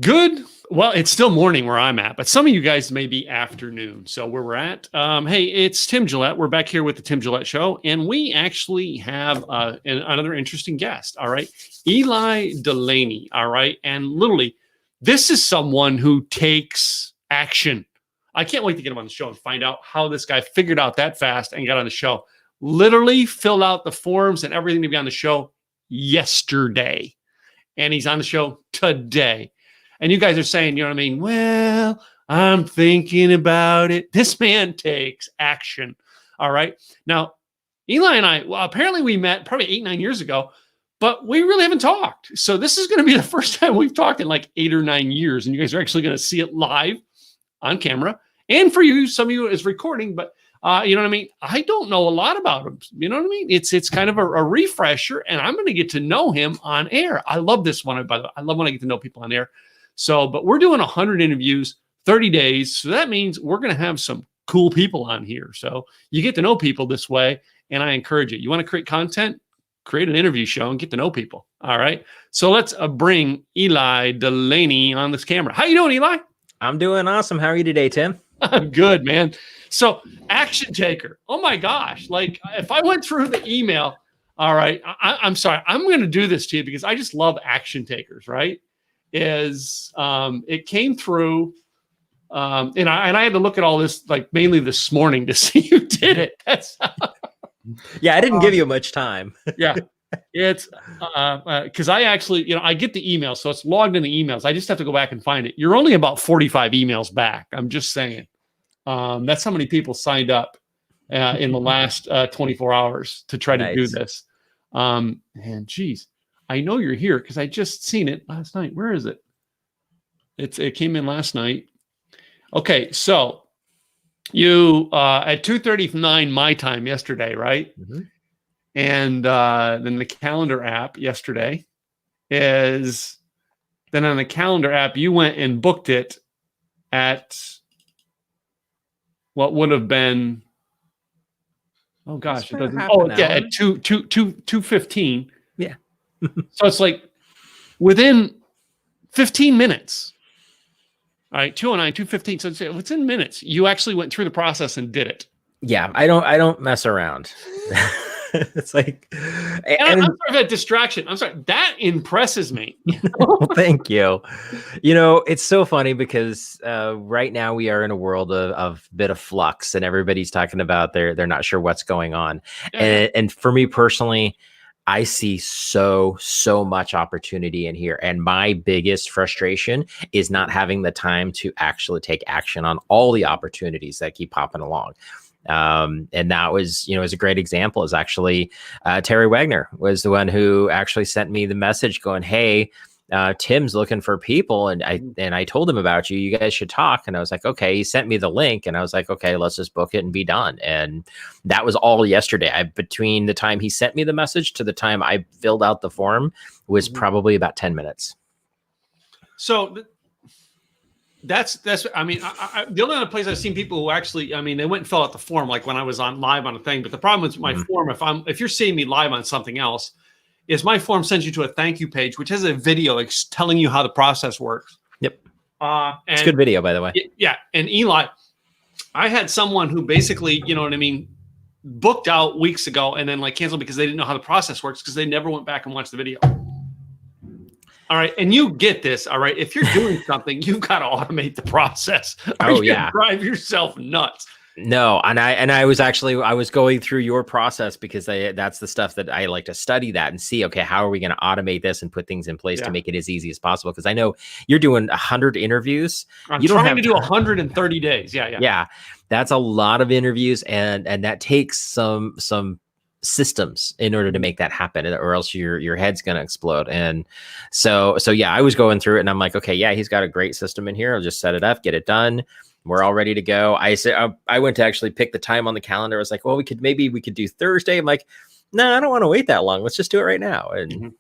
Good. Well, it's still morning where I'm at, but some of you guys may be afternoon. So where we're at, hey, it's Tim Gillette. We're back here with the Tim Gillette Show, and we actually have another interesting guest. All right, Ely Delaney. All right, and literally, this is someone who takes action. I can't wait to get him on the show and find out how this guy figured out that fast and got on the show. Literally filled out the forms and everything to be on the show yesterday, and he's on the show today. And you guys are saying, you know what I mean? Well, I'm thinking about it. This man takes action. All right. Now, Ely and I, well, apparently we met probably 8-9 years ago, but we really haven't talked. So this is going to be the first time we've talked in like 8 or 9 years. And you guys are actually going to see it live on camera. And for you, some of you is recording, but you know what I mean? I don't know a lot about him. You know what I mean? It's kind of a refresher, and I'm going to get to know him on air. I love this one, by the way. I love when I get to know people on air. So, but we're doing 100 interviews, 30 days. So that means we're going to have some cool people on here. So you get to know people this way. And I encourage you. You want to create content, create an interview show and get to know people. All right. So let's bring Ely Delaney on this camera. How you doing, Ely? I'm doing awesome. How are you today, Tim? I'm good, man. So action taker. Oh my gosh. Like if I went through the email, all right, I'm sorry. I'm going to do this to you because I just love action takers, right? It came through, and I had to look at all this like mainly this morning to see who did it. Yeah, I didn't give you much time. Yeah, it's because I actually, I get the email, so it's logged in the emails. I just have to go back and find it. You're only about 45 emails back. I'm just saying. That's how many people signed up in the last 24 hours to try to do this. And geez. I know you're here because I just seen it last night. Where is it? It came in last night. Okay, so you at 2:39 my time yesterday, right? Mm-hmm. And then the calendar app yesterday is then on the calendar app you went and booked it at what would have been oh gosh, it doesn't. Oh yeah, at 2:15. Yeah. So it's like within 15 minutes. All right, 2:09, 2:15. So it's within minutes. You actually went through the process and did it. Yeah, I don't mess around. It's like, I'm sorry for that distraction. I'm sorry. That impresses me. Well, thank you. It's so funny because right now we are in a world of bit of flux, and everybody's talking about they're not sure what's going on. Yeah. And for me personally, I see so much opportunity in here. And my biggest frustration is not having the time to actually take action on all the opportunities that keep popping along. And that was, is a great example is actually Terry Wagner was the one who actually sent me the message going, hey, Tim's looking for people. And I told him about you. You guys should talk. And I was like, okay, he sent me the link. And I was like, okay, let's just book it and be done. And that was all yesterday. Between the time he sent me the message to the time I filled out the form was probably about 10 minutes. So that's, I mean, the only other place I've seen people who actually, I mean, they went and filled out the form, like when I was on live on a thing, but the problem with my form, if you're seeing me live on something else, is my form sends you to a thank you page, which has a video telling you how the process works. Yep. It's a good video, by the way. Yeah. And Ely, I had someone who basically, you know what I mean, booked out weeks ago and then like canceled because they didn't know how the process works because they never went back and watched the video. All right. And you get this. All right. If you're doing something, you've got to automate the process. Oh, yeah. Drive yourself nuts. No, and I was going through your process because that's the stuff that I like to study that and see, okay, how are we going to automate this and put things in place to make it as easy as possible? Because I know you're doing 100 interviews. I'm trying to do 130 days. Yeah. Yeah. That's a lot of interviews and that takes some systems in order to make that happen, or else your head's going to explode. And so yeah, I was going through it and I'm like, okay, yeah, he's got a great system in here. I'll just set it up, get it done. We're all ready to go. I said, I went to actually pick the time on the calendar. I was like, well, we could do Thursday. I'm like, no, I don't want to wait that long. Let's just do it right now. And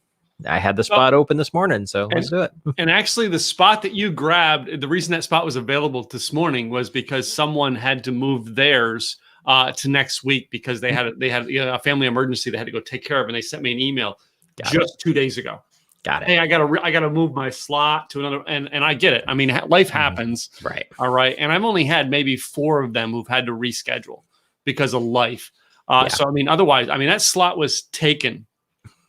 I had the spot open this morning, so let's do it. And actually the spot that you grabbed, the reason that spot was available this morning was because someone had to move theirs to next week because they had a family emergency they had to go take care of. And they sent me an email just 2 days ago. Got it. Hey, I gotta move my slot to another, and I get it. I mean, life happens, Right. all right. And I've only had maybe 4 of them who've had to reschedule because of life. So I mean, otherwise, I mean, that slot was taken,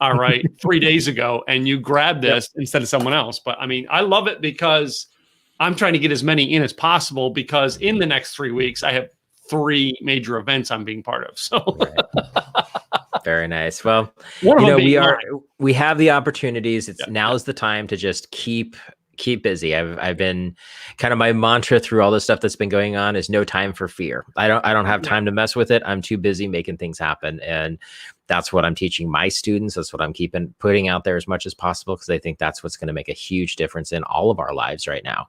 all right, 3 days ago, and you grabbed this instead of someone else. But I mean, I love it because I'm trying to get as many in as possible, because in the next 3 weeks I have 3 major events I'm being part of. So. Very nice. Well, you know, we have the opportunities. Now's the time to just keep busy. I've been kind of, my mantra through all this stuff that's been going on is no time for fear. I don't have time to mess with it. I'm too busy making things happen. And that's what I'm teaching my students. That's what I'm putting out there as much as possible, because I think that's what's going to make a huge difference in all of our lives right now.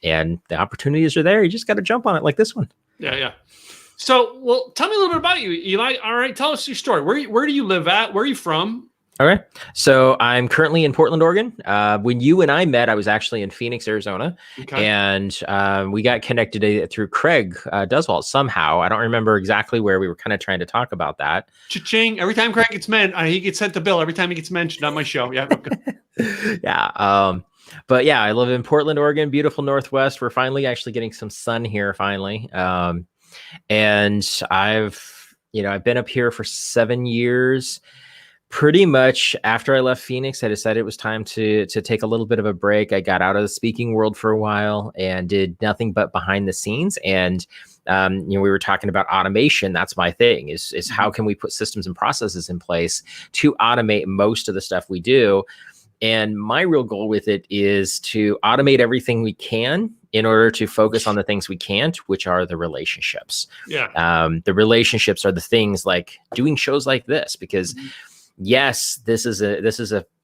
And the opportunities are there. You just got to jump on it, like this one. Yeah. So, well, tell me a little bit about you, Eli. All right, tell us your story. Where do you live at? Where are you from? Okay. So I'm currently in Portland, Oregon. When you and I met, I was actually in Phoenix, Arizona. Okay. And we got connected through Craig Duswalt somehow. I don't remember exactly where. We were kind of trying to talk about that. Cha-ching. Every time Craig gets mentioned, he gets sent the bill. Every time he gets mentioned on my show. Yeah. Okay. Yeah. But yeah, I live in Portland, Oregon, beautiful Northwest. We're finally actually getting some sun here finally. And I've been up here for 7 years. Pretty much after I left Phoenix, I decided it was time to take a little bit of a break. I got out of the speaking world for a while and did nothing but behind the scenes. And we were talking about automation. That's my thing, is how can we put systems and processes in place to automate most of the stuff we do. And my real goal with it is to automate everything we can in order to focus on the things we can't, which are the relationships. Yeah. The relationships are the things like doing shows like this, because yes, this is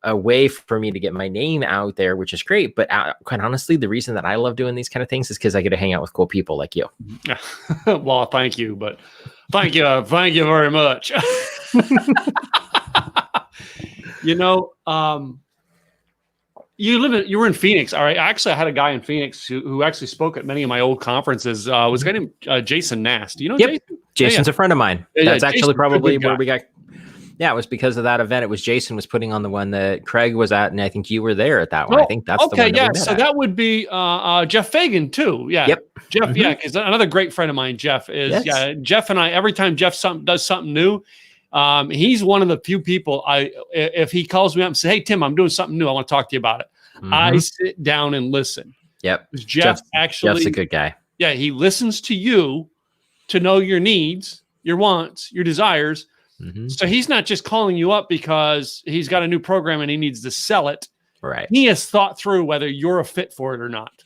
a way for me to get my name out there, which is great. But quite honestly, the reason that I love doing these kind of things is because I get to hang out with cool people like you. Well, thank you, but thank you very much. You were in Phoenix. All right. Actually, I had a guy in Phoenix who actually spoke at many of my old conferences. Was a guy named Jason Nast. Do you know Jason? Jason's a friend of mine. That's actually Jason's probably where we got. Yeah, it was because of that event. It was Jason was putting on the one that Craig was at, and I think you were there at that one. I think that's the one. Okay, yeah. So that would be Jeff Fagan too. Yeah. Yep. Jeff. Yeah, because another great friend of mine, Jeff, is Jeff and I. Every time Jeff does something new, he's one of the few people if he calls me up and says, "Hey Tim, I'm doing something new. I want to talk to you about it." I sit down and listen. Yep. Jeff's a good guy. Yeah, he listens to you to know your needs, your wants, your desires. So he's not just calling you up because he's got a new program and he needs to sell it. Right. He has thought through whether you're a fit for it or not.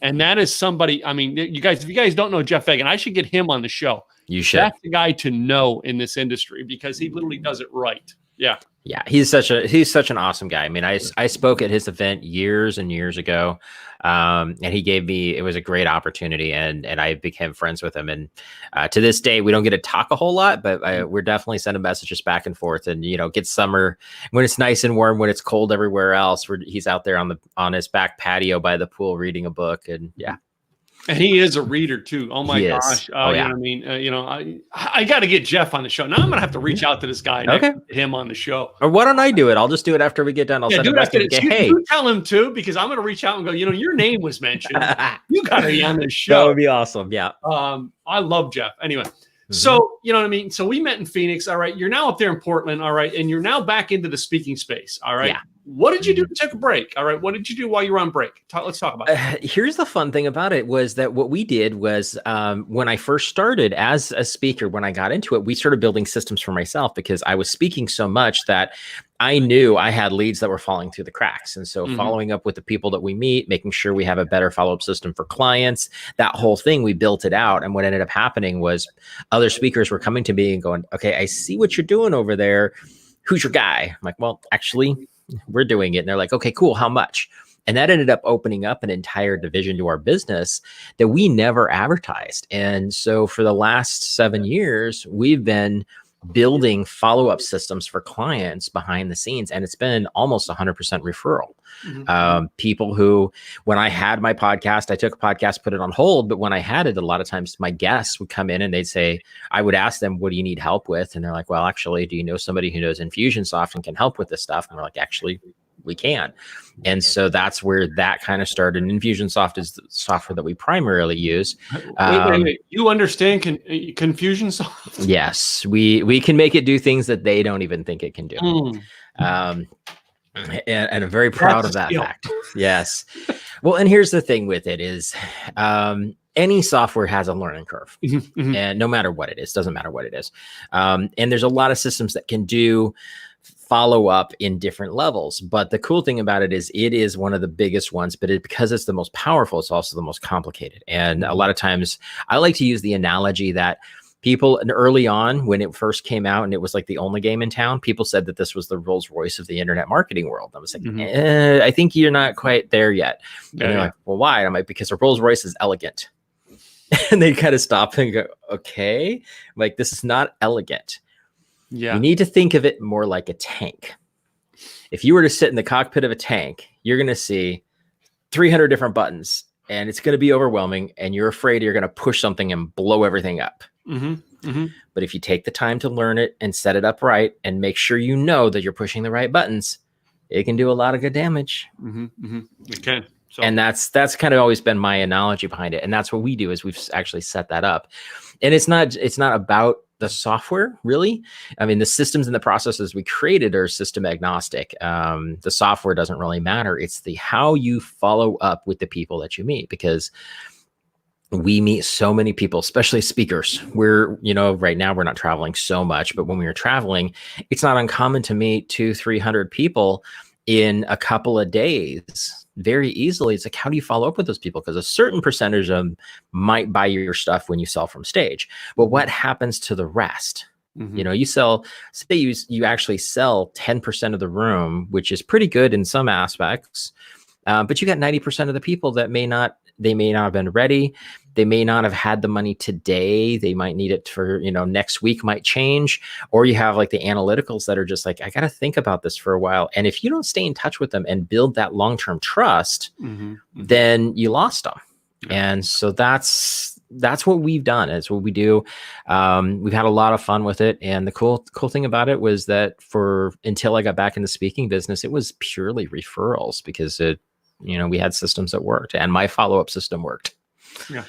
And that is somebody, I mean, if you guys don't know Jeff Fagan, I should get him on the show. You should. That's the guy to know in this industry because he literally does it right. Yeah. Yeah, he's such an awesome guy. I mean, I spoke at his event years and years ago, and it was a great opportunity, and I became friends with him. And to this day, we don't get to talk a whole lot, but we're definitely sending messages back and forth. And get summer when it's nice and warm, when it's cold everywhere else, he's out there on his back patio by the pool reading a book, and yeah. And he is a reader too. Oh my gosh! Yeah. You know what I mean, I got to get Jeff on the show. Now I'm gonna have to reach out to this guy and get him on the show. Or why don't I do it? I'll just do it after we get done. I'll send it back to hey, you tell him too, because I'm gonna reach out and go. Your name was mentioned. You got to be on this show. That would be awesome. Yeah. I love Jeff. Anyway, so you know what I mean. So we met in Phoenix. All right, you're now up there in Portland. All right, and you're now back into the speaking space. All right. Yeah. What did you do to take a break? All right. What did you do while you were on break? Let's talk about it. Here's the fun thing about it was that what we did was when I first started as a speaker, when I got into it, we started building systems for myself because I was speaking so much that I knew I had leads that were falling through the cracks. And so following up with the people that we meet, making sure we have a better follow-up system for clients, that whole thing, we built it out. And what ended up happening was other speakers were coming to me and going, okay, I see what you're doing over there. Who's your guy? I'm like, well, actually, we're doing it. And they're like, okay, cool. How much? And that ended up opening up an entire division to our business that we never advertised. And so for the last 7 years, we've been building follow-up systems for clients behind the scenes, and it's been almost 100% referral. People who, when I had my podcast, I took a podcast, put it on hold, but when I had it, a lot of times my guests would come in and they'd say, I would ask them, what do you need help with? And they're like, well, actually, do you know somebody who knows Infusionsoft and can help with this stuff? And we're like, actually, we can. And so that's where that kind of started. Infusionsoft is the software that we primarily use. Wait. You understand Confusionsoft? Yes, we can make it do things that they don't even think it can do. And I'm very proud of that fact. Yes. Well, and here's the thing with it is any software has a learning curve, and no matter what it is, doesn't matter what it is. And there's a lot of systems that can do follow up in different levels. But the cool thing about it is one of the biggest ones, but because it's the most powerful, it's also the most complicated. And a lot of times I like to use the analogy that people early on, when it first came out and it was like the only game in town, people said that this was the Rolls Royce of the internet marketing world. I was like, I think you're not quite there yet. And they're like, well, why? I'm like, because the Rolls Royce is elegant. And they kind of stop and go, okay, I'm like, this is not elegant. You need to think of it more like a tank. If you were to sit in the cockpit of a tank, you're going to see 300 different buttons, and it's going to be overwhelming, and you're afraid you're going to push something and blow everything up. But if you take the time to learn it and set it up right and make sure you know that you're pushing the right buttons, it can do a lot of good damage. It can. So. And that's kind of always been my analogy behind it. And that's what we do is we've actually set that up. And it's not about the software, really. I mean, the systems and the processes we created are system agnostic. The software doesn't really matter. It's the how you follow up with the people that you meet, because we meet so many people, especially speakers. Right now we're not traveling so much, but when we were traveling, it's not uncommon to meet 200-300 people in a couple of days very easily. It's like, how do you follow up with those people? Because a certain percentage of them might buy your stuff when you sell from stage. But what happens to the rest? You sell, say you actually sell 10% of the room, which is pretty good in some aspects. But you got 90% of the people that may not have been ready. They may not have had the money today. They might need it for, next week might change. Or you have like the analyticals that are just like, I got to think about this for a while. And if you don't stay in touch with them and build that long-term trust, then you lost them. And so that's what we've done. It's what we do. We've had a lot of fun with it. And the cool thing about it was that until I got back in the speaking business, it was purely referrals, because we had systems that worked, and my follow-up system worked. Yeah.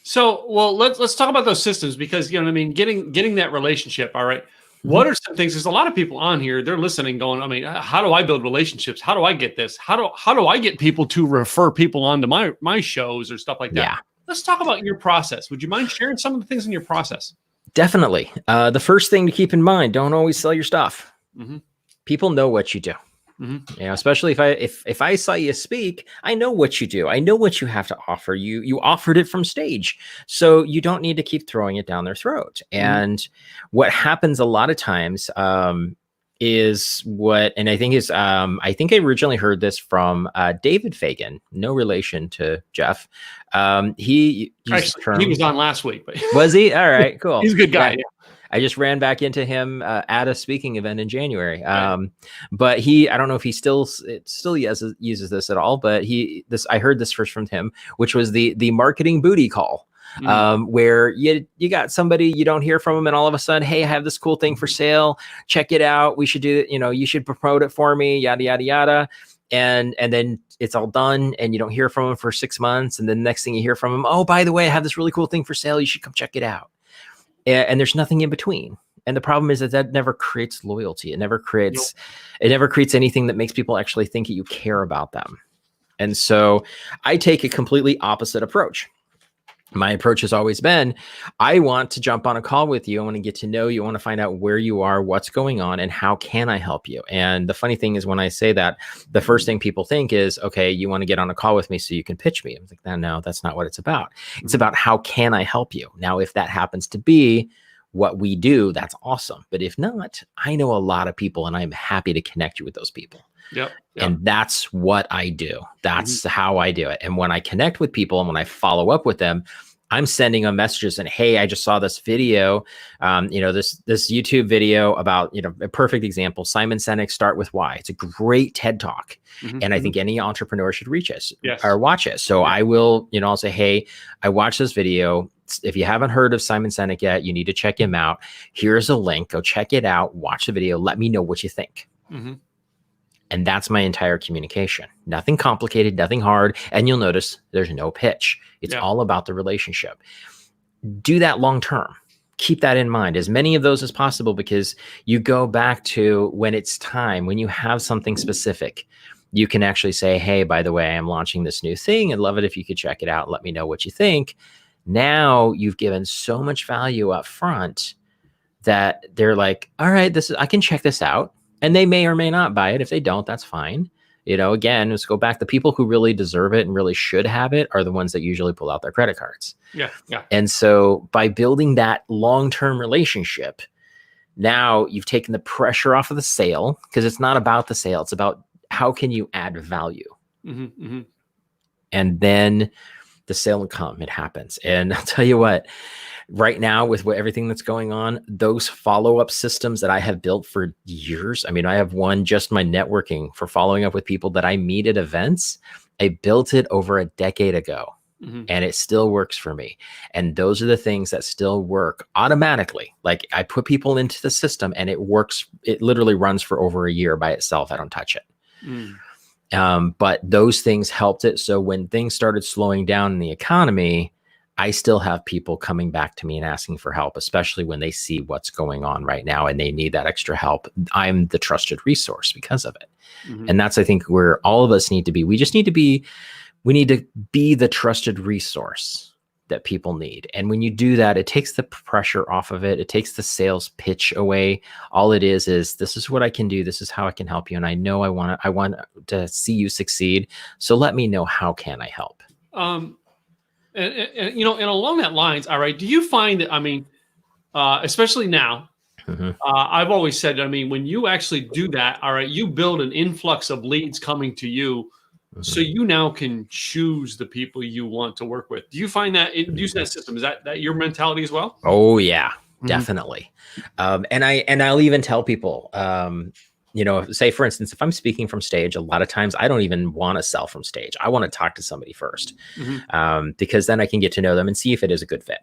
So, well, let's talk about those systems, because, getting that relationship. All right. What are some things? There's a lot of people on here, they're listening going, how do I build relationships? How do I get this? How do I get people to refer people onto my shows or stuff like that? Yeah. Let's talk about your process. Would you mind sharing some of the things in your process? Definitely. The first thing to keep in mind, don't always sell your stuff. People know what you do. Especially if I saw you speak, I know what you do. I know what you have to offer. You offered it from stage, so you don't need to keep throwing it down their throat. And what happens a lot of times is I think I originally heard this from David Fagan, no relation to Jeff. He was on last week, but was he? All right, cool. He's a good guy. Yeah. I just ran back into him at a speaking event in January. But I don't know if he still uses this at all, but I heard this first from him, which was the marketing booty call, where you got somebody, you don't hear from them, and all of a sudden, hey, I have this cool thing for sale. Check it out. We should do it. You should promote it for me, yada, yada, yada. And then it's all done, and you don't hear from them for 6 months. And then the next thing you hear from them, oh, by the way, I have this really cool thing for sale. You should come check it out. And there's nothing in between. And the problem is that never creates loyalty. It never creates anything that makes people actually think that you care about them. And so I take a completely opposite approach. My approach has always been, I want to jump on a call with you. I want to get to know you. I want to find out where you are, what's going on, and how can I help you? And the funny thing is, when I say that, the first thing people think is, okay, you want to get on a call with me so you can pitch me. I'm like, no, that's not what it's about. It's about how can I help you? Now, if that happens to be what we do, that's awesome. But if not, I know a lot of people, and I'm happy to connect you with those people. Yep. And that's what I do. That's how I do it. And when I connect with people and when I follow up with them, I'm sending them messages and, hey, I just saw this video, this YouTube video about, a perfect example, Simon Sinek, Start With Why. It's a great TED Talk. And I think any entrepreneur should reach it or watch it. So I will, I'll say, hey, I watched this video. If you haven't heard of Simon Sinek yet, you need to check him out. Here's a link. Go check it out. Watch the video. Let me know what you think. And that's my entire communication. Nothing complicated, nothing hard. And you'll notice there's no pitch. It's all about the relationship. Do that long term. Keep that in mind, as many of those as possible, because you go back to when it's time, when you have something specific, you can actually say, hey, by the way, I'm launching this new thing. I'd love it if you could check it out and let me know what you think. Now you've given so much value up front that they're like, all right, I can check this out. And they may or may not buy it. If they don't, that's fine. Again, let's go back. The people who really deserve it and really should have it are the ones that usually pull out their credit cards. Yeah. And so by building that long-term relationship, now you've taken the pressure off of the sale, because it's not about the sale. It's about how can you add value. And then the sale will come. It happens. And I'll tell you what, right now with everything that's going on, those follow-up systems that I have built for years. I mean, I have one, just my networking for following up with people that I meet at events. I built it over a decade ago and it still works for me. And those are the things that still work automatically. Like I put people into the system and it works. It literally runs for over a year by itself. I don't touch it. But those things helped it. So when things started slowing down in the economy, I still have people coming back to me and asking for help, especially when they see what's going on right now and they need that extra help. I'm the trusted resource because of it. And that's, I think, where all of us need to be. We need to be the trusted resource that people need. And when you do that, it takes the pressure off of it. It takes the sales pitch away. All it is this is what I can do. This is how I can help you. And I know I want to see you succeed. So let me know, how can I help? And along that lines, all right, do you find that, especially now, I've always said, when you actually do that, all right, you build an influx of leads coming to you. So you now can choose the people you want to work with. Do you find that using that system, is that your mentality as well? Oh yeah, definitely. And I'll even tell people, say for instance, if I'm speaking from stage, a lot of times I don't even want to sell from stage. I want to talk to somebody first, because then I can get to know them and see if it is a good fit.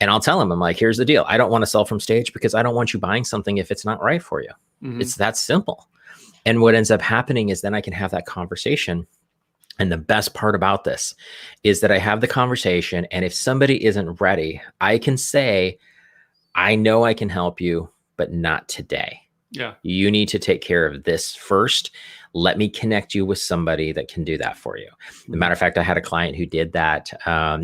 And I'll tell them, I'm like, here's the deal. I don't want to sell from stage because I don't want you buying something if it's not right for you. It's that simple. And what ends up happening is then I can have that conversation. And the best part about this is that I have the conversation. And if somebody isn't ready, I can say, I know I can help you, but not today. Yeah. You need to take care of this first. Let me connect you with somebody that can do that for you. As a matter of fact, I had a client who did that.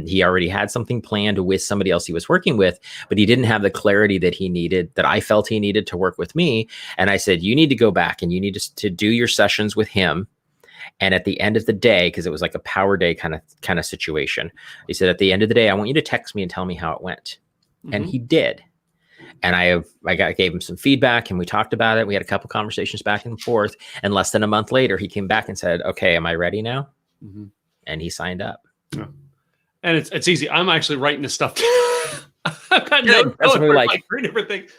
He already had something planned with somebody else he was working with, but he didn't have the clarity that he needed, that I felt he needed to work with me. And I said, you need to go back and you need to do your sessions with him. And at the end of the day, because it was like a power day kind of situation, he said, at the end of the day, I want you to text me and tell me how it went. And he did. And I gave him some feedback and we talked about it. We had a couple conversations back and forth. And less than a month later, he came back and said, okay, am I ready now? And he signed up. Yeah. And it's easy. I'm actually writing this stuff. I've got notes for like 3 different things.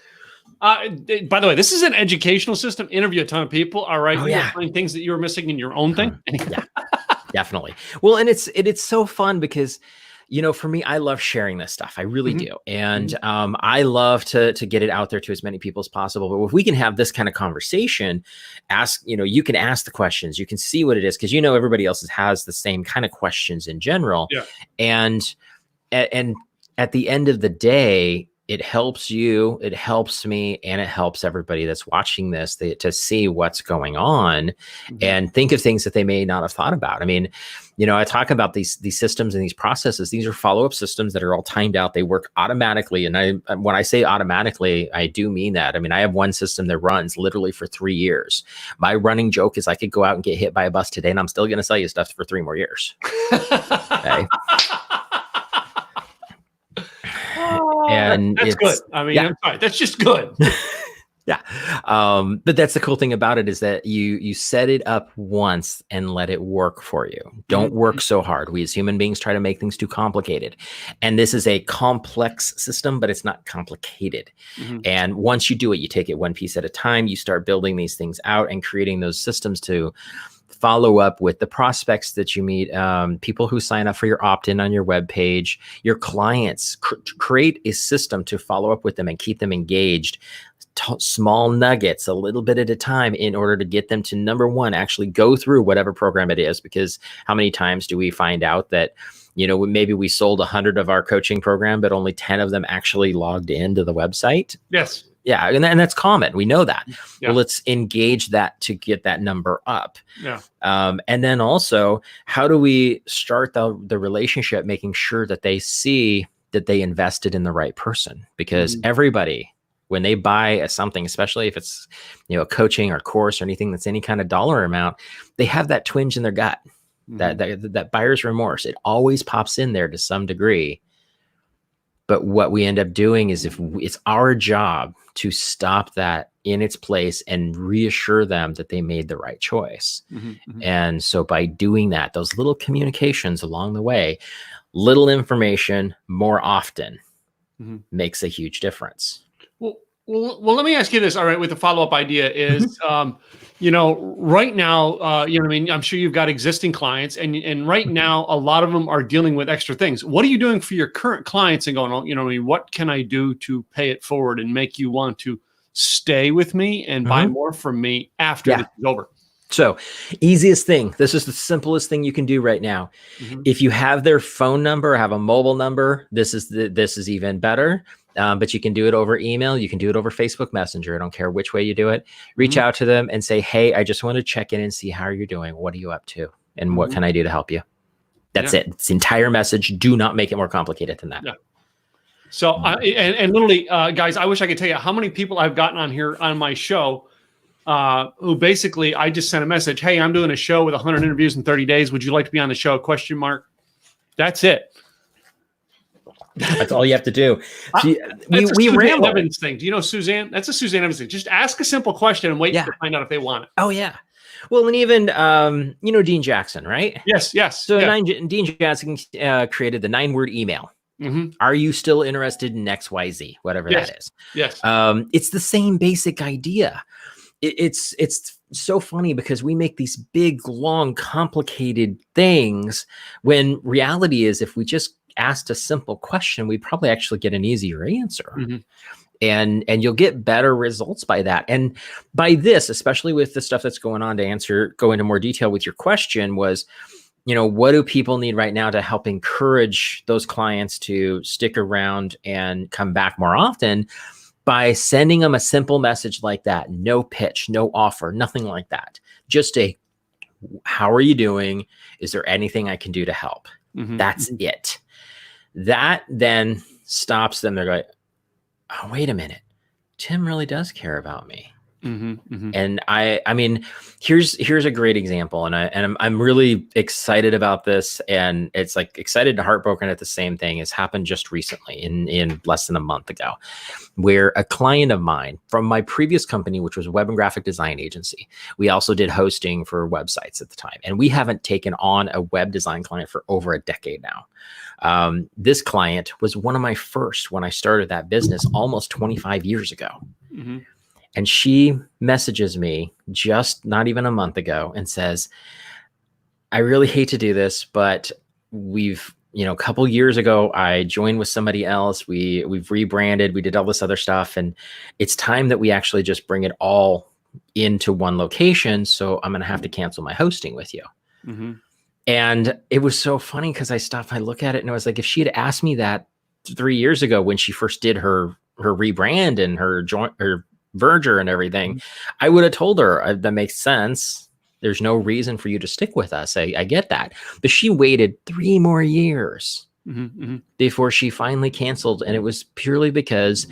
By the way, this is an educational system. Interview a ton of people. All right. You will find things that you were missing in your own thing. Yeah, definitely. Well, and it's so fun because, for me, I love sharing this stuff. I really do. And I love to get it out there to as many people as possible. But if we can have this kind of conversation, you can ask the questions, you can see what it is, because everybody else has the same kind of questions in general. Yeah. And at the end of the day, it helps you, it helps me, and it helps everybody that's watching this to see what's going on and think of things that they may not have thought about. I talk about these systems and these processes. These are follow-up systems that are all timed out. They work automatically. And when I say automatically, I do mean that. I have one system that runs literally for 3 years. My running joke is I could go out and get hit by a bus today and I'm still going to sell you stuff for 3 more years. Okay. And that's good. I'm sorry, that's just good. Yeah. But that's the cool thing about it is that you set it up once and let it work for you. Don't work so hard. We as human beings try to make things too complicated. And this is a complex system, but it's not complicated. And once you do it, you take it one piece at a time, you start building these things out and creating those systems to follow up with the prospects that you meet, people who sign up for your opt-in on your webpage, your clients. Create a system to follow up with them and keep them engaged. Small nuggets, a little bit at a time, in order to get them to, number one, actually go through whatever program it is. Because how many times do we find out that, maybe we sold 100 of our coaching program, but only 10 of them actually logged into the website? Yes. Yeah. And that's common. We know that. Yeah. Well, let's engage that to get that number up. Yeah. And then also, how do we start the relationship, making sure that they see that they invested in the right person? Because everybody, when they buy something, especially if it's, a coaching or course or anything that's any kind of dollar amount, they have that twinge in their gut, that buyer's remorse. It always pops in there to some degree. But what we end up doing is, if it's our job to stop that in its place and reassure them that they made the right choice. And so by doing that, those little communications along the way, little information more often, makes a huge difference. Well, let me ask you this. All right. With the follow-up idea is, right now, I'm sure you've got existing clients and right now, a lot of them are dealing with extra things. What are you doing for your current clients and going, what can I do to pay it forward and make you want to stay with me and buy more from me after this is over? So easiest thing, this is the simplest thing you can do right now. If you have their phone number, have a mobile number, this is even better. But you can do it over email. You can do it over Facebook Messenger. I don't care which way you do it. Reach out to them and say, hey, I just want to check in and see how you're doing. What are you up to? And what can I do to help you? That's it. It's the entire message. Do not make it more complicated than that. Yeah. So, and literally, guys, I wish I could tell you how many people I've gotten on here on my show who basically, I just sent a message. Hey, I'm doing a show with 100 interviews in 30 days. Would you like to be on the show? ? That's it. That's all you have to do. We ramble. Evans thing. Do you know Suzanne? That's a Suzanne Evans thing. Just ask a simple question and wait to find out if they want it. Oh yeah. Well, and even Dean Jackson, right? Yes. So Dean Jackson created the 9-word email. Are you still interested in XYZ? Whatever that is. Yes. It's the same basic idea. It's so funny because we make these big, long, complicated things when reality is, if we just asked a simple question, we probably actually get an easier answer. And you'll get better results by that. And by this, especially with the stuff that's going on, to go into more detail with your question was, what do people need right now to help encourage those clients to stick around and come back more often? By sending them a simple message like that. No pitch, no offer, nothing like that. Just how are you doing? Is there anything I can do to help? That's it. That then stops them. They're like, oh, wait a minute. Tim really does care about me. And I mean, here's a great example. And I'm really excited about this. And it's like excited and heartbroken at the same thing. It's happened just recently in less than a month ago, where a client of mine from my previous company, which was a web and graphic design agency, we also did hosting for websites at the time. And we haven't taken on a web design client for over a decade now. This client was one of my first when I started that business almost 25 years ago. And she messages me just not even a month ago and says, I really hate to do this, but we've, a couple years ago, I joined with somebody else. We've rebranded. We did all this other stuff. And it's time that we actually just bring it all into one location. So I'm going to have to cancel my hosting with you. And it was so funny because I look at it and I was like, if she had asked me that 3 years ago when she first did her rebrand and her Verger and everything, I would have told her that makes sense. There's no reason for you to stick with us. I get that. But she waited 3 more years before she finally canceled. And it was purely because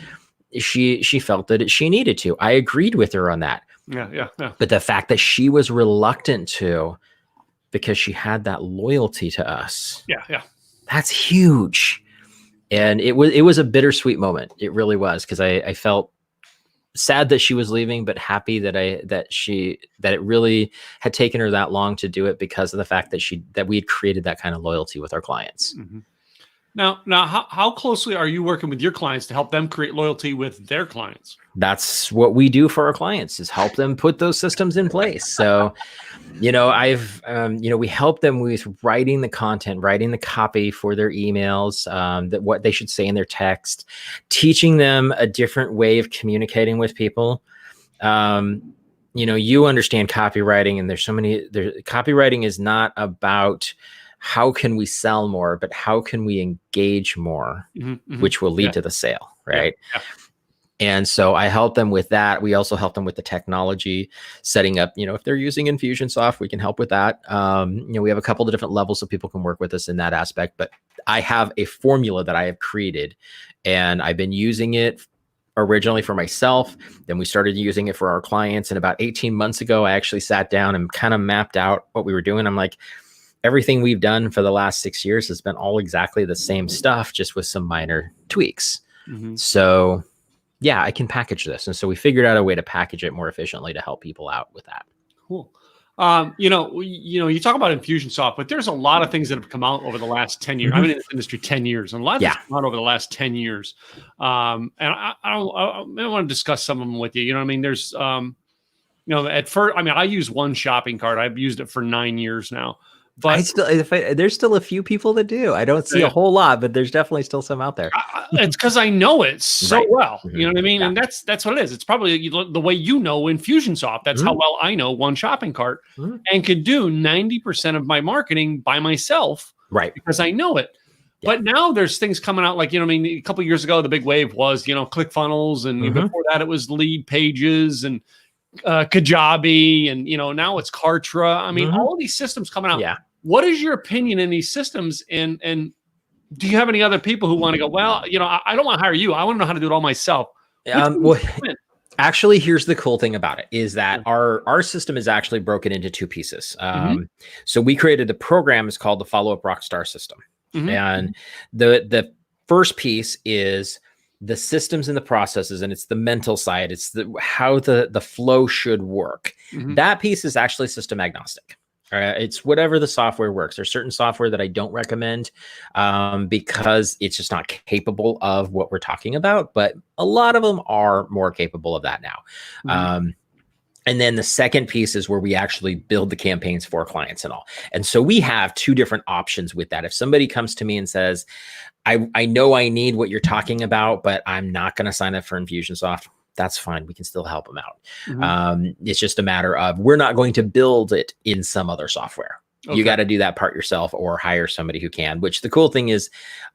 she felt that she needed to. I agreed with her on that. Yeah. But the fact that she was reluctant to, because she had that loyalty to us. Yeah. That's huge. And it was a bittersweet moment. It really was, because I felt sad that she was leaving, but happy that it really had taken her that long to do it because of the fact that we had created that kind of loyalty with our clients. Mm-hmm. Now, how closely are you working with your clients to help them create loyalty with their clients? That's what we do for our clients, is help them put those systems in place. So, we help them with writing the content, writing the copy for their emails, that what they should say in their text, teaching them a different way of communicating with people. You understand copywriting, and copywriting is not about how can we sell more, but how can we engage more, which will lead to the sale, right? Yeah. And so I help them with that. We also help them with the technology, setting up, if they're using Infusionsoft, we can help with that. We have a couple of different levels so people can work with us in that aspect, but I have a formula that I have created, and I've been using it originally for myself. Then we started using it for our clients. And about 18 months ago, I actually sat down and kind of mapped out what we were doing. I'm like, everything we've done for the last 6 years has been all exactly the same stuff, just with some minor tweaks. So yeah, I can package this. And so we figured out a way to package it more efficiently to help people out with that. Cool. You talk about Infusionsoft, but there's a lot of things that have come out over the last 10 years. I've been in this industry 10 years, and a lot of things have come out over the last 10 years. And I want to discuss some of them with you. You know what I mean? There's, at first, I use one shopping cart. I've used it for 9 years now. But there's still a few people that do. I don't see a whole lot, but there's definitely still some out there. It's because I know it so well. You know what I mean? Yeah. And that's what it is. It's probably the way Infusionsoft. That's how well I know one shopping cart, and could do 90% of my marketing by myself, right? Because I know it. Yeah. But now there's things coming out like, a couple of years ago, the big wave was, ClickFunnels, and before that it was Lead Pages and Kajabi, and now it's Kartra. All of these systems coming out. Yeah. What is your opinion in these systems? And do you have any other people who want to go, well, I don't want to hire you. I want to know how to do it all myself. Actually, here's the cool thing about it is that our system is actually broken into two pieces. So we created the program. It's called the Follow-Up Rockstar System. And the first piece is the systems and the processes, and it's the mental side. It's how the flow should work. That piece is actually system agnostic. It's whatever the software works. There's certain software that I don't recommend because it's just not capable of what we're talking about, but a lot of them are more capable of that now. And then the second piece is where we actually build the campaigns for clients and all. And so we have two different options with that. If somebody comes to me and says, I know I need what you're talking about, but I'm not going to sign up for Infusionsoft, that's fine. We can still help them out. It's just a matter of, we're not going to build it in some other software. You got to do that part yourself or hire somebody who can, which the cool thing is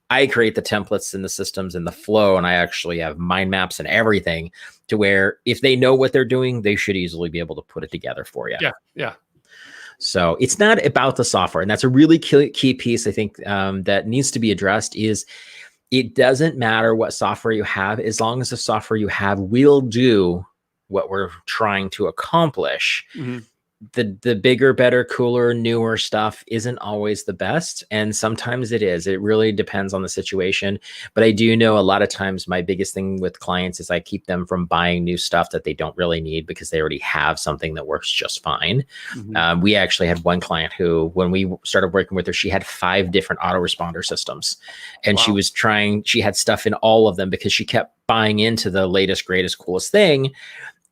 I create the templates and the systems and the flow, and I actually have mind maps and everything to where if they know what they're doing, they should easily be able to put it together for you. Yeah. So it's not about the software. And that's a really key piece, I think, that needs to be addressed is it doesn't matter what software you have, as long as the software you have will do what we're trying to accomplish. The bigger, better, cooler, newer stuff isn't always the best. And sometimes it is. It really depends on the situation. But I do know a lot of times my biggest thing with clients is I keep them from buying new stuff that they don't really need because they already have something that works just fine. We actually had one client who, when we started working with her, she had 5 different autoresponder systems. And she had stuff in all of them because she kept buying into the latest, greatest, coolest thing.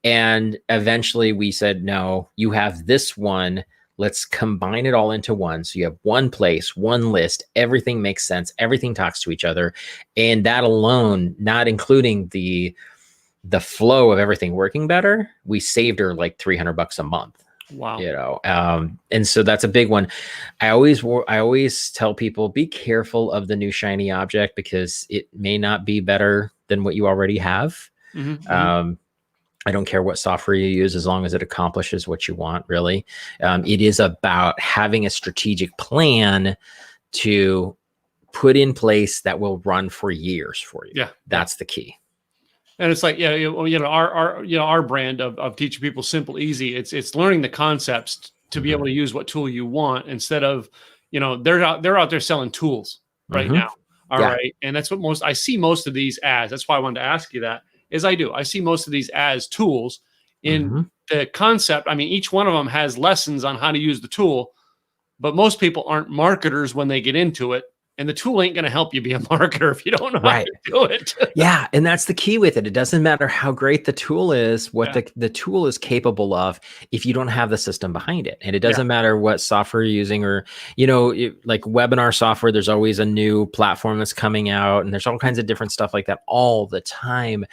And eventually we said, no, you have this one. Let's combine it all into one. So you have one place, one list, everything makes sense. Everything talks to each other. And that alone, not including the flow of everything working better, we saved her like $300 a month. Wow. And so that's a big one. I always tell people, be careful of the new shiny object because it may not be better than what you already have. I don't care what software you use as long as it accomplishes what you want, really. It is about having a strategic plan to put in place that will run for years for you. That's the key. And it's like, our brand of teaching people simple, easy. It's learning the concepts to be able to use what tool you want instead of, they're out there selling tools right now. All right. And that's what I see most of these ads. That's why I wanted to ask you that. is I do. I see most of these as tools. In Mhm. the concept, I mean, each one of them has lessons on how to use the tool, but most people aren't marketers when they get into it. And the tool ain't going to help you be a marketer if you don't know how Right. to do it. Yeah, and that's the key with it. It doesn't matter how great the tool is, what Yeah. the tool is capable of if you don't have the system behind it. And it Yeah. doesn't matter what software you're using, or, like webinar software, there's always a new platform that's coming out, and there's all kinds of different stuff like that all the time.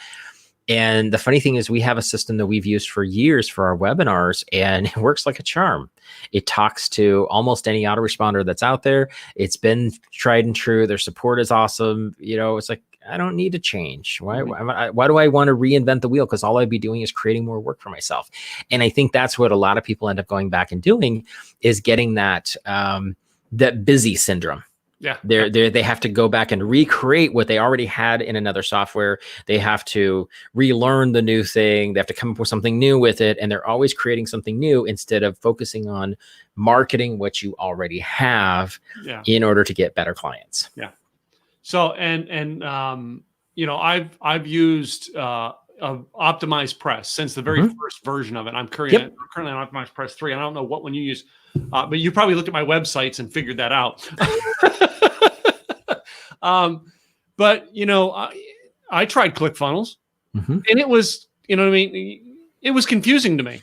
And the funny thing is, we have a system that we've used for years for our webinars, and it works like a charm. It talks to almost any autoresponder that's out there. It's been tried and true. Their support is awesome. It's like, I don't need to change. Why do I want to reinvent the wheel? Because all I'd be doing is creating more work for myself. And I think that's what a lot of people end up going back and doing, is getting that busy syndrome. Yeah. They have to go back and recreate what they already had in another software. They have to relearn the new thing. They have to come up with something new with it. And they're always creating something new instead of focusing on marketing what you already have in order to get better clients. Yeah. So, I've used Optimized Press since the very first version of it. I'm currently on Optimized Press 3. I don't know what one you use, but you probably looked at my websites and figured that out. But I tried ClickFunnels, and it was, it was confusing to me.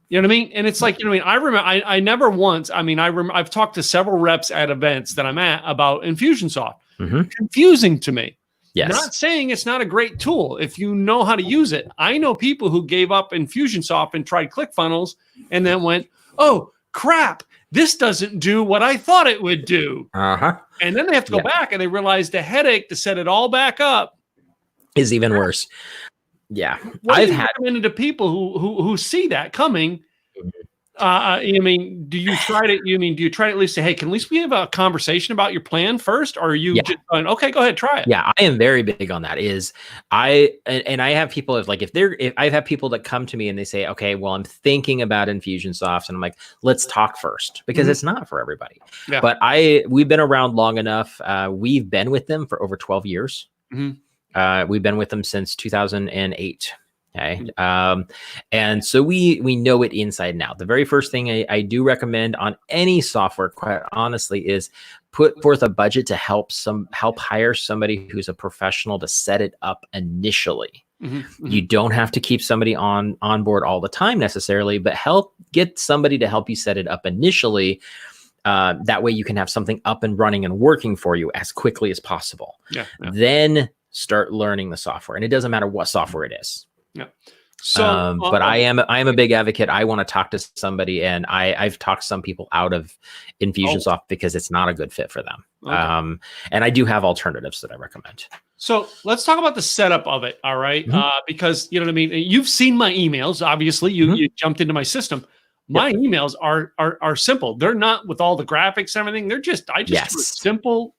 You know what I mean? And it's like, I remember, I never once, I've talked to several reps at events that I'm at about Infusionsoft. Confusing to me. Yes. Not saying it's not a great tool if you know how to use it. I know people who gave up Infusionsoft and tried ClickFunnels and then went, oh, crap, this doesn't do what I thought it would do. And then they have to go back and they realize the headache to set it all back up is even worse. Yeah. I've recommended to people who see that coming. Do you try to at least say, hey, can at least we have a conversation about your plan first? Or are you just going, okay, go ahead, try it? Yeah, I am very big on that. I have people if I have people that come to me and they say, okay, well, I'm thinking about Infusionsoft, and I'm like, let's talk first, because it's not for everybody. Yeah. But we've been around long enough. We've been with them for over 12 years. We've been with them since 2008. Okay. And so we know it inside and out. The very first thing I do recommend on any software, quite honestly, is put forth a budget to help hire somebody who's a professional to set it up initially. You don't have to keep somebody on board all the time necessarily, but get somebody to help you set it up initially. That way you can have something up and running and working for you as quickly as possible. Then start learning the software, and it doesn't matter what software it is. Yeah. So, but I am a big advocate. I want to talk to somebody, and I've talked some people out of Infusionsoft because it's not a good fit for them. And I do have alternatives that I recommend. So let's talk about the setup of it. All right. Because you know what I mean? You've seen my emails. Obviously you jumped into my system. My emails are simple. They're not with all the graphics and everything. I just do a simple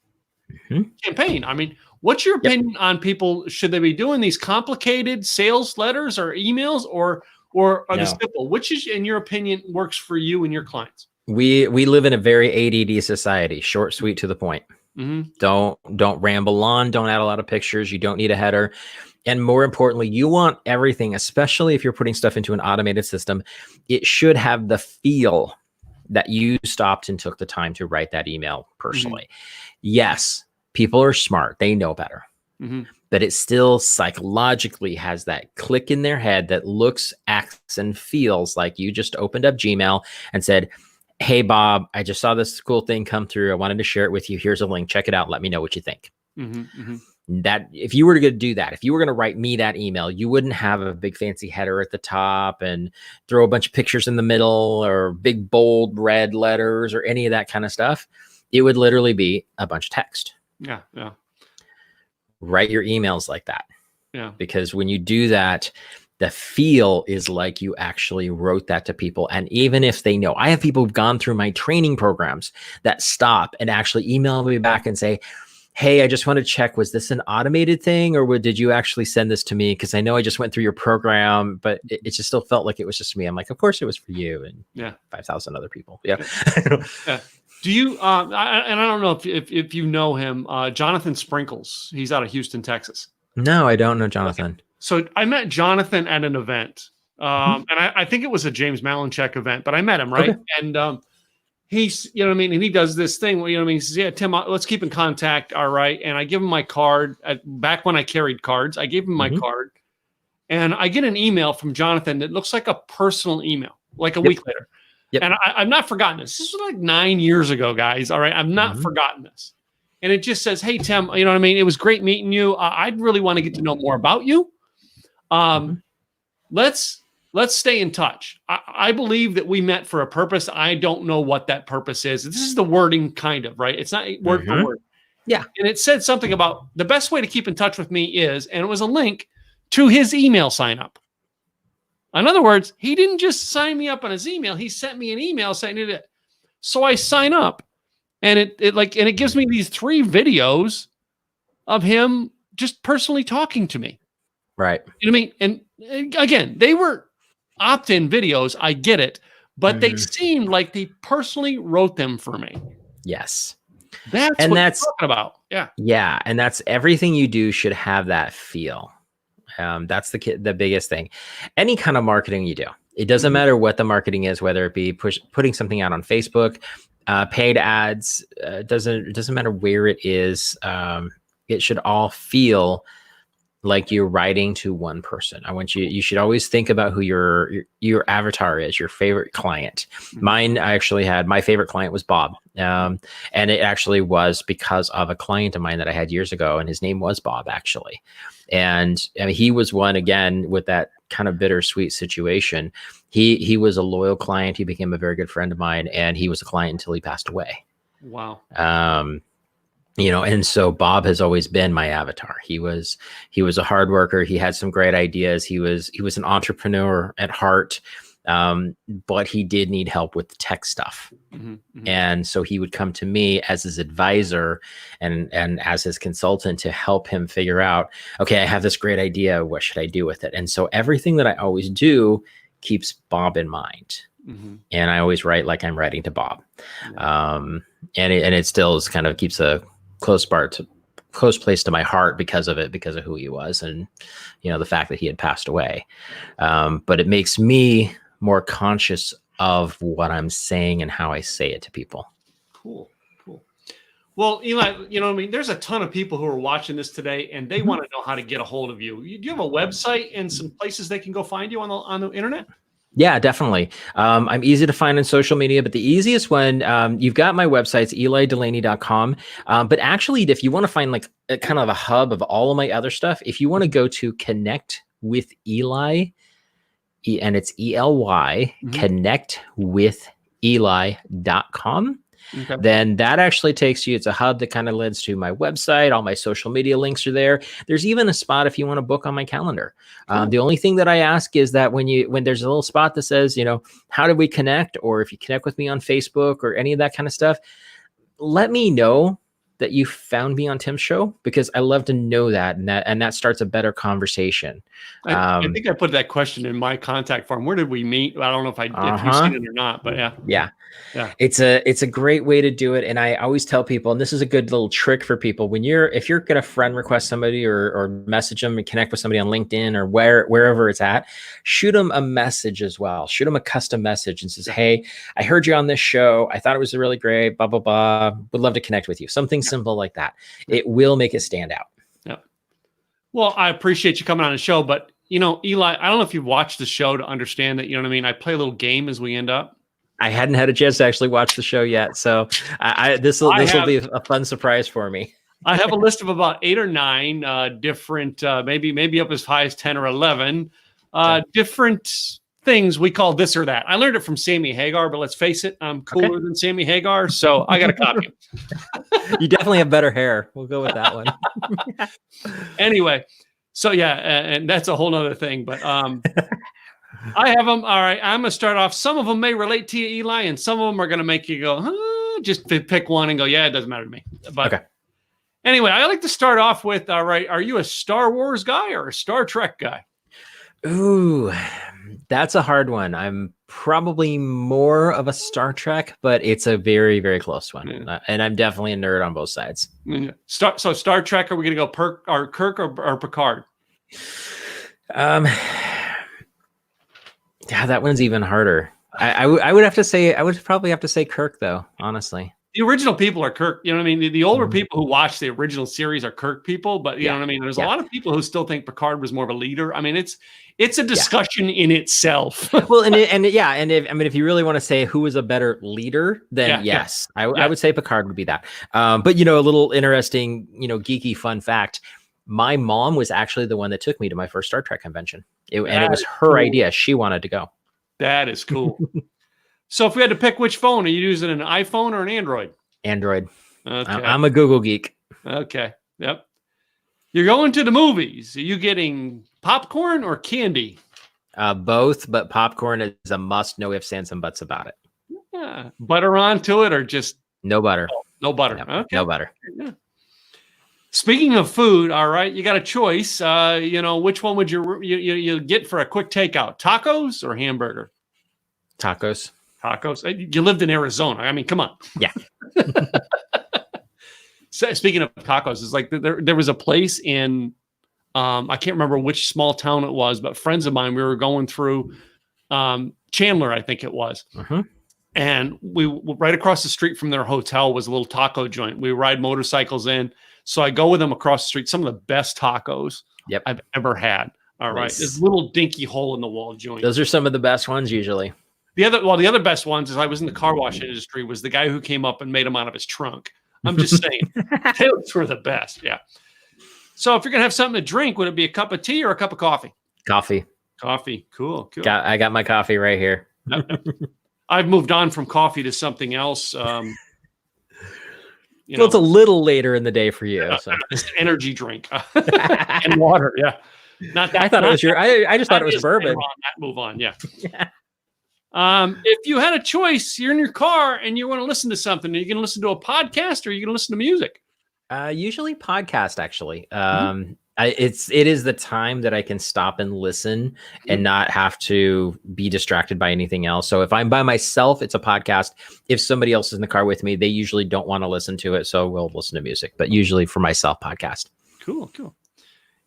campaign. I mean, what's your opinion on people? Should they be doing these complicated sales letters or emails, or are they simple? Which is, in your opinion, works for you and your clients? We live in a very ADD society. Short, sweet, to the point. Don't ramble on. Don't add a lot of pictures. You don't need a header. And more importantly, you want everything, especially if you're putting stuff into an automated system, it should have the feel that you stopped and took the time to write that email personally. Yes. People are smart. They know better. But it still psychologically has that click in their head that looks, acts, and feels like you just opened up Gmail and said, hey, Bob, I just saw this cool thing come through. I wanted to share it with you. Here's a link. Check it out. Let me know what you think. That if you were to do that, if you were going to write me that email, you wouldn't have a big fancy header at the top and throw a bunch of pictures in the middle or big bold red letters or any of that kind of stuff. It would literally be a bunch of text. Yeah. Write your emails like that. Yeah. Because when you do that, the feel is like you actually wrote that to people. And even if they know, I have people who've gone through my training programs that stop and actually email me back and say, hey, I just want to check, was this an automated thing, or did you actually send this to me? Because I know I just went through your program, but it just still felt like it was just me. I'm like, of course it was for you and 5,000 other people. Yeah. Do you, and I don't know if you know him, Jonathan Sprinkles, he's out of Houston, Texas. No, I don't know Jonathan. So I met Jonathan at an event. And I think it was a James Malinchek event, but I met him, right? Okay. And he's, you know what I mean? And he does this thing where, you know what I mean? He says, yeah, Tim, let's keep in contact. All right. And I give him my card. Back when I carried cards, I gave him my card. And I get an email from Jonathan that looks like a personal email, like a week later. Yep. And I've not forgotten this. This was like 9 years ago, guys. All right. I've not forgotten this. And it just says, hey, Tim, you know what I mean? It was great meeting you. I'd really want to get to know more about you. Let's stay in touch. I believe that we met for a purpose. I don't know what that purpose is. This is the wording, kind of, right? It's not word for word. Yeah. And it said something about the best way to keep in touch with me is, and it was a link to his email sign up. In other words, he didn't just sign me up on his email. He sent me an email saying it. So I sign up, and it gives me these 3 videos of him just personally talking to me. Right. You know what I mean? And again, they were opt-in videos. I get it, but they seemed like they personally wrote them for me. Yes. That's what we're talking about. Yeah. Yeah. And that's everything you do should have that feel. That's the biggest thing. Any kind of marketing you do, it doesn't matter what the marketing is, whether it be putting something out on Facebook, paid ads, it doesn't matter where it is. It should all feel like you're writing to one person. You should always think about who your avatar is, your favorite client. Mine, I actually had, my favorite client was Bob. And it actually was because of a client of mine that I had years ago, and his name was Bob, actually. And I mean, he was one, again, with that kind of bittersweet situation. He was a loyal client. He became a very good friend of mine, and he was a client until he passed away. Wow. And so Bob has always been my avatar. He was a hard worker. He had some great ideas. He was an entrepreneur at heart. But he did need help with the tech stuff. And so he would come to me as his advisor and as his consultant to help him figure out, okay, I have this great idea. What should I do with it? And so everything that I always do keeps Bob in mind. And I always write like I'm writing to Bob. And it still is kind of keeps a close place to my heart because of who he was, and, the fact that he had passed away. But it makes me more conscious of what I'm saying and how I say it to people. Cool. Well, Eli, you know what I mean? There's a ton of people who are watching this today, and they want to know how to get a hold of you. Do you have a website and some places they can go find you on the internet? Yeah, definitely. I'm easy to find on social media, but the easiest one, you've got my website, ElyDelaney.com. But actually, if you want to find like a kind of a hub of all of my other stuff, if you want to go to Connect with Ely, and it's ELY, connectwithely.com. Okay. Then that actually takes you, it's a hub that kind of leads to my website. All my social media links are there. There's even a spot if you want to book on my calendar. The only thing that I ask is that when there's a little spot that says, how do we connect? Or if you connect with me on Facebook or any of that kind of stuff, let me know that you found me on Tim's show, because I love to know that, and that starts a better conversation. I think I put that question in my contact form. Where did we meet? I don't know if you've seen it or not, but yeah. It's a great way to do it. And I always tell people, and this is a good little trick for people, if you're going to friend request somebody or message them and connect with somebody on LinkedIn or wherever it's at, shoot them a message as well. Shoot them a custom message and says, hey, I heard you on this show. I thought it was really great, blah, blah, blah. Would love to connect with you. Something simple like that. It will make it stand out. Yeah. Well, I appreciate you coming on the show, but Eli, I don't know if you've watched the show to understand that, I play a little game as we end up. I hadn't had a chance to actually watch the show yet. So this will be a fun surprise for me. I have a list of about 8 or 9 different, maybe up as high as 10 or 11 different things we call this or that. I learned it from Sammy Hagar, but let's face it, I'm cooler than Sammy Hagar, so I got to copy him. You definitely have better hair. We'll go with that one. Anyway, so yeah, and that's a whole nother thing, but I have them. All right, I'm going to start off. Some of them may relate to you, Eli, and some of them are going to make you go, just pick one and go, yeah, it doesn't matter to me. But anyway, I like to start off with, all right, are you a Star Wars guy or a Star Trek guy? Ooh, that's a hard one. I'm probably more of a Star Trek, but it's a very, very close one. And I'm definitely a nerd on both sides. So Star Trek, are we going to go Kirk or Picard? Um, yeah, that one's even harder. I would have to say, I would probably have to say Kirk, though, honestly. The original people are Kirk. You know what I mean? The older Mhm. people who watch the original series are Kirk people, but you know Yeah. what I mean? There's a Yeah. lot of people who still think Picard was more of a leader. I mean, it's a Yeah. discussion in itself. Well, and yeah, and if you really want to say who is a better leader, then Yeah, yeah. yes, I would say Picard would be that. But a little interesting, geeky fun fact: my mom was actually the one that took me to my first Star Trek convention, and it was her idea. She wanted to go. That is cool. So, if we had to pick which phone, are you using an iPhone or an Android? Android. Okay. I'm a Google geek. Okay. Yep. You're going to the movies. Are you getting popcorn or candy? Both, but popcorn is a must. No ifs, ands, and buts about it. Yeah. Butter onto it or just no butter? No butter. No, okay. No butter. Yeah. Speaking of food, all right, you got a choice. Which one would you get for a quick takeout? Tacos or hamburger? Tacos. Tacos. You lived in Arizona. I mean, come on. Yeah. So, speaking of tacos, it's like there was a place in I can't remember which small town it was, but friends of mine, we were going through Chandler, I think it was. Mm-hmm. And we right across the street from their hotel was a little taco joint. We ride motorcycles in. So I go with them across the street. Some of the best tacos I've ever had. All right. This little dinky hole in the wall joint. Those are some of the best ones usually. The other best ones is I was in the car wash industry was the guy who came up and made them out of his trunk. I'm just saying. Those were the best. Yeah. So if you're going to have something to drink, would it be a cup of tea or a cup of coffee? Coffee. Cool. I got my coffee right here. I've moved on from coffee to something else. It's a little later in the day for you. So. Just energy drink and water. Yeah. Not that. I thought it was I just thought it was bourbon. Move on. Yeah. If you had a choice, you're in your car and you want to listen to something, are you going to listen to a podcast or are you going to listen to music? Usually podcast, actually. It is the time that I can stop and listen and not have to be distracted by anything else. So if I'm by myself, it's a podcast. If somebody else is in the car with me, they usually don't want to listen to it. So we'll listen to music, but usually for myself, podcast. Cool.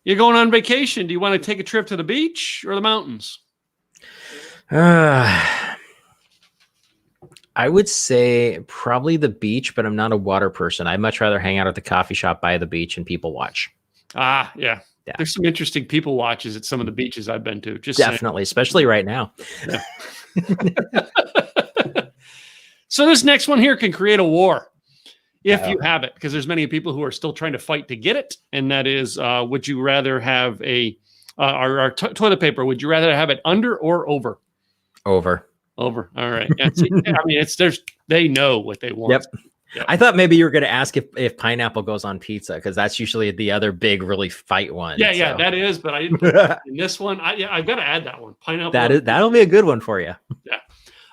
You're going on vacation. Do you want to take a trip to the beach or the mountains? I would say probably the beach, but I'm not a water person. I'd much rather hang out at the coffee shop by the beach and people watch. Yeah. There's some interesting people watches at some of the beaches I've been to. Just definitely, especially right now. Yeah. So this next one here can create a war if you have it, because there's many people who are still trying to fight to get it. And that is, would you rather have our toilet paper? Would you rather have it under or over? Over. All right. Yeah, I mean, they know what they want. Yep. I thought maybe you were going to ask if pineapple goes on pizza, because that's usually the other big, really fight one. Yeah, that is. But I didn't put that in this one. I've got to add that one. Pineapple. That'll be a good one for you. Yeah.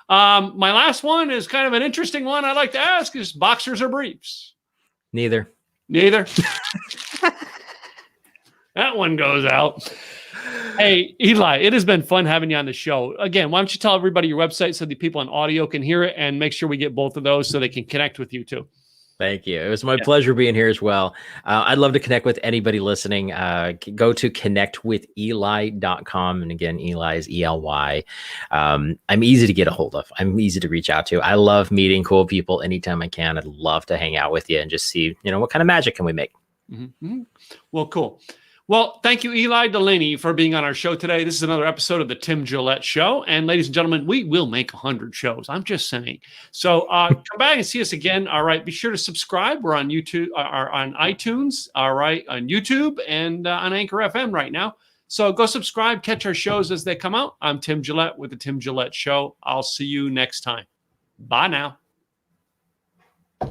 My last one is kind of an interesting one. I'd like to ask: is boxers or briefs? Neither. That one goes out. Hey, Eli, it has been fun having you on the show. Again, why don't you tell everybody your website so the people on audio can hear it, and make sure we get both of those so they can connect with you too. Thank you. It was my pleasure being here as well. I'd love to connect with anybody listening. Go to connectwithely.com. And again, Eli is ELY. I'm easy to get a hold of. I'm easy to reach out to. I love meeting cool people anytime I can. I'd love to hang out with you and just see, what kind of magic can we make? Mm-hmm. Well, cool. Well, thank you, Ely Delaney, for being on our show today. This is another episode of the Tim Gillette Show. And ladies and gentlemen, we will make 100 shows. I'm just saying. So come back and see us again. All right. Be sure to subscribe. We're on YouTube, or on iTunes. All right. On YouTube and on Anchor FM right now. So go subscribe, catch our shows as they come out. I'm Tim Gillette with the Tim Gillette Show. I'll see you next time. Bye now.